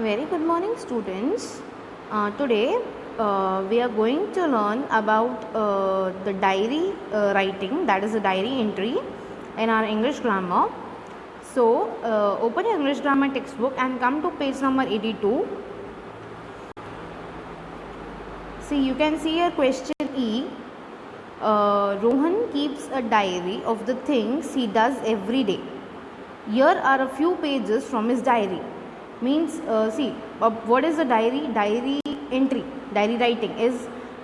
Very good morning, students. Today we are going to learn about the diary writing, that is the diary entry in our English grammar. So open your English grammar textbook and come to page number 82. See, you can see your question E. Rohan keeps a diary of the things he does every day. Here are a few pages from his diary. Means what is a diary entry, diary writing is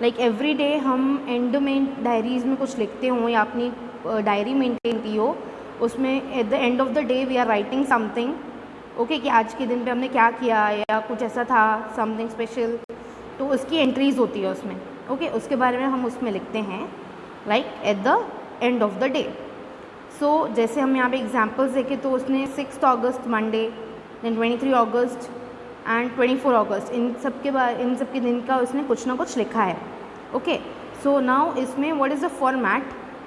like every day हम and में diaries में कुछ लिखते हो या अपनी diary maintain की हो, उसमें at the end of the day we are writing something, okay, कि आज के दिन पे हमने क्या किया या कुछ ऐसा था समथिंग स्पेशल, तो उसकी एंट्रीज होती है उसमें, ओके, उसके बारे में हम उसमें लिखते हैं like at the end of the day. So जैसे हम यहाँ पे एग्जाम्पल्स देखें तो उसने 6 अगस्त मंडे, देन 23 अगस्त एंड 24 अगस्त, इन सब के दिन का उसने कुछ ना कुछ लिखा है. ओके, सो नाउ इसमें व्हाट इज़ द फॉर्मेट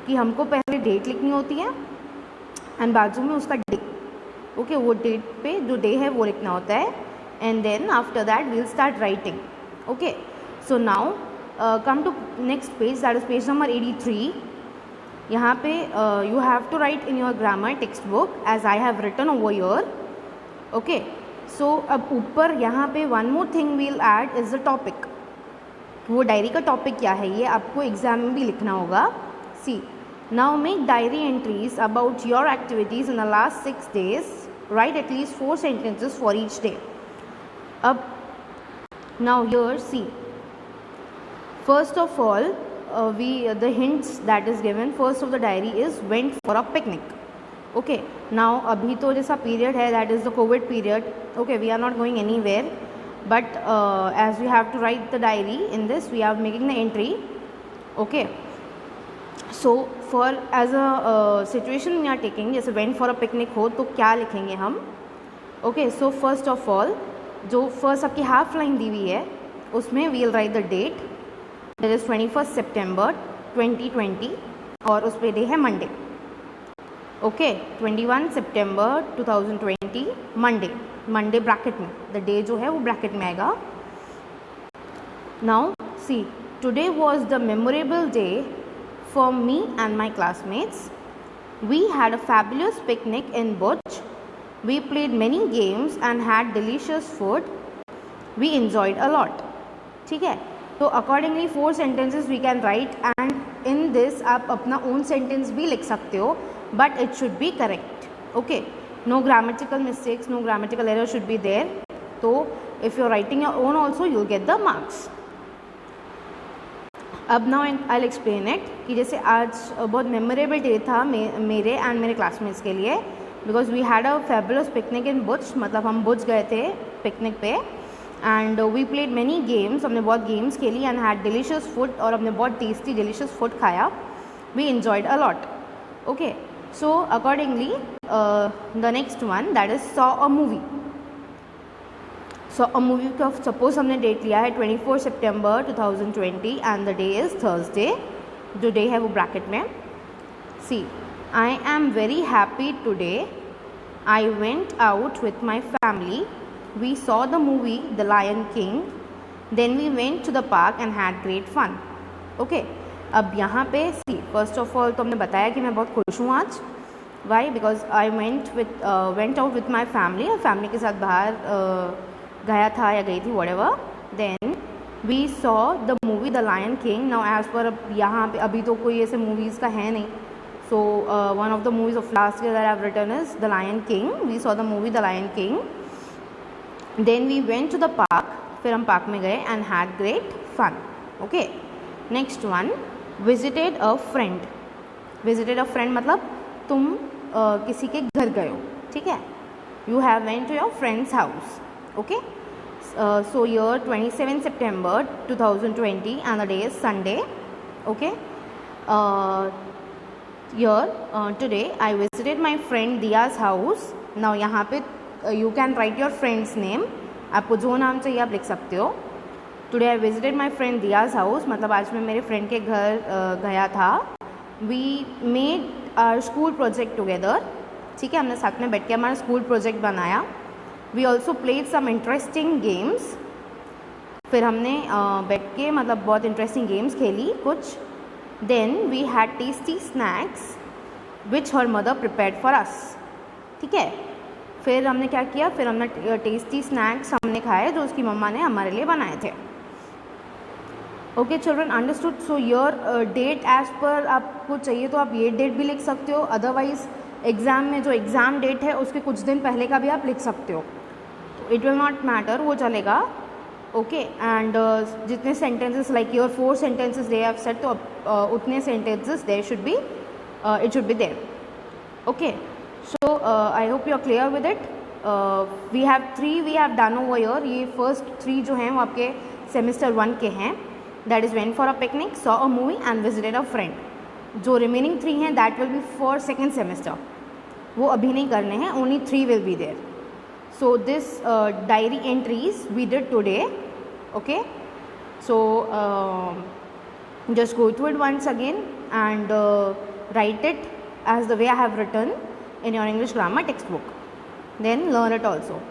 कि हमको पहले डेट लिखनी होती है एंड बाजू में उसका डे, ओके, वो डेट पे जो डे है वो लिखना होता है and then after that we'll start writing. Okay, so now come to next page, that is page number 83. यहाँ पे you have to write in your grammar textbook as I have written over your. Okay, so अब ऊपर यहाँ पे one more thing we'll add is the topic. वो diary का topic क्या है ये आपको एग्जाम में भी लिखना होगा. See, now make diary entries about your activities in the last 6 days. Write at least 4 sentences for each day. अब now here see, first of all the hints that is given first of the diary is went for a picnic. Okay, now अभी तो जैसा period है that is the COVID period. Okay, we are not going anywhere, but as we have to write the diary in this we are making the entry. Okay, so for as a situation we are taking, जैसे went for a picnic हो तो क्या लिखेंगे हम. Okay, so first of all जो first आपकी half line दी हुई है उसमें we will write the date, that is 21st September 2020 और उस पे डे है Monday. Okay, 21 September 2020 Monday, Monday bracket में, द डे जो है वो ब्रैकेट में आएगा. Now see, today was the memorable day for me and my classmates. We had a fabulous picnic in butch. We played many games and had delicious food. We enjoyed a lot. ठीक है, तो accordingly 4 sentences we can write and in this आप अपना own sentence भी लिख सकते हो but it should be correct. Okay, no grammatical mistakes, no grammatical error should be there. तो if you are writing your own also you will get the marks. अब now I will explain it कि जैसे आज बहुत memorable day था मेरे and मेरे classmates के लिए, because we had a fabulous picnic in बुच, मतलब हम बुच गए थे पिकनिक पे and we played many games, हमने बहुत गेम्स खेली एंड हैड डिलीशियस फूड, और हमने बहुत टेस्टी डिलीशियस फूड खाया. We enjoyed a lot. Okay, so accordingly the next one that is saw a movie. Saw a movie का suppose हमने date लिया है 24 September 2020 and the day is Thursday, जो day है वो ब्रैकेट में. See, I am very happy today. I went out with my family. We saw the movie The Lion King. Then we went to the park and had great fun. Okay, अब यहाँ पे सी, first of all तो हमने बताया कि मैं बहुत खुश हूँ आज. Why? Because I went out with my family, और फैमिली के साथ बाहर गया था या गई थी whatever. Then we saw the movie The Lion King. Now as पर यहाँ पे अभी तो कोई ऐसे मूवीज़ का है नहीं, so one of the movies of last year that I have written is The Lion King. We saw the movie The Lion King. Then we went to the park. फिर हम पार्क में गए and had great fun. Okay, next one, visited a friend. Visited a friend मतलब तुम किसी के घर गए हो. ठीक है, you have went to your friend's house. Okay, so year 27 September 2020 and the day is Sunday. Okay, today I visited my friend Dia's house. Now यहाँ पे you can write your friends name, आपको जो नाम चाहिए आप लिख सकते हो. Today I visited my friend Diya's house, मतलब आज मैं मेरे फ्रेंड के घर गया था. We made our school project together. ठीक है, हमने साथ में बैठ के हमारा स्कूल प्रोजेक्ट बनाया. We also played some interesting games, फिर हमने बैठ के मतलब बहुत इंटरेस्टिंग गेम्स खेली कुछ. Then we had tasty snacks which her mother prepared for us. ठीक है, फिर हमने क्या किया, फिर हमने टेस्टी स्नैक्स हमने खाए जो उसकी मम्मा ने हमारे लिए बनाए थे. Okay children, understood. So your date as per आपको चाहिए तो आप ये डेट भी लिख सकते हो, अदरवाइज एग्ज़ाम में जो एग्ज़ाम डेट है उसके कुछ दिन पहले का भी आप लिख सकते हो. इट विल नॉट मैटर, वो चलेगा. ओके, एंड जितने sentences like your 4 sentences they have set, तो उतने sentences there should be, it should be there. Okay, so I hope you are clear with it. We have done over your. ये first 3 जो हैं वो आपके semester 1 के हैं. That is went for a picnic, saw a movie and visited a friend. जो remaining 3 हैं that will B for second semester. वो अभी नहीं करने हैं, only 3 will be there. So this diary entries we did today. Okay, so just go through it once again and write it as the way I have written in your English grammar textbook. Then learn it also.